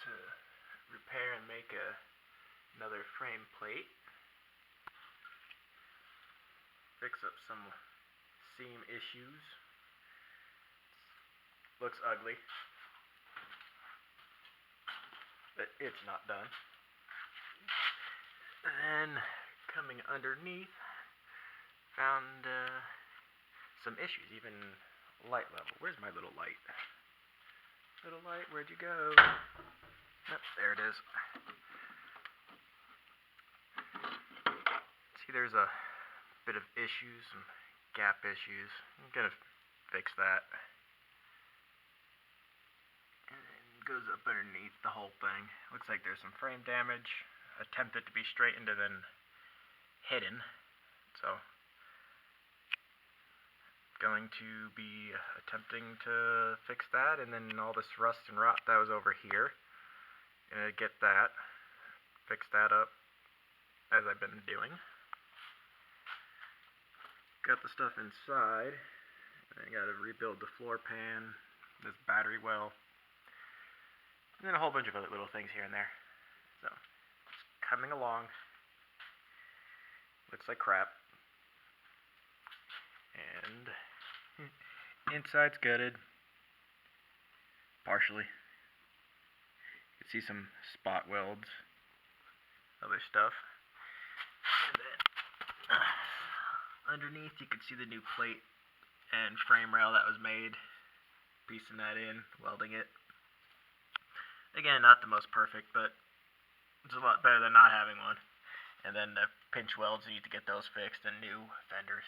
to repair and make another frame plate. Fix up some seam issues. Looks ugly, but it's not done. And then coming underneath, found some issues, even light level. Where's my little light? Little light, where'd you go? Oh, there it is. See, there's a bit of issues, some gap issues. I'm gonna fix that. And then goes up underneath the whole thing. Looks like there's some frame damage. Attempted to be straightened and then hidden. So, going to be attempting to fix that, and then all this rust and rot that was over here. Gonna get that, fix that up as I've been doing. Got the stuff inside. I gotta rebuild the floor pan, this battery well, and then a whole bunch of other little things here and there. So, it's coming along. Looks like crap. And inside's gutted. Partially. You can see some spot welds. Other stuff. And then underneath you can see the new plate and frame rail that was made. Piecing that in, welding it. Again, not the most perfect, but it's a lot better than not having one. And then the pinch welds, you need to get those fixed and new fenders.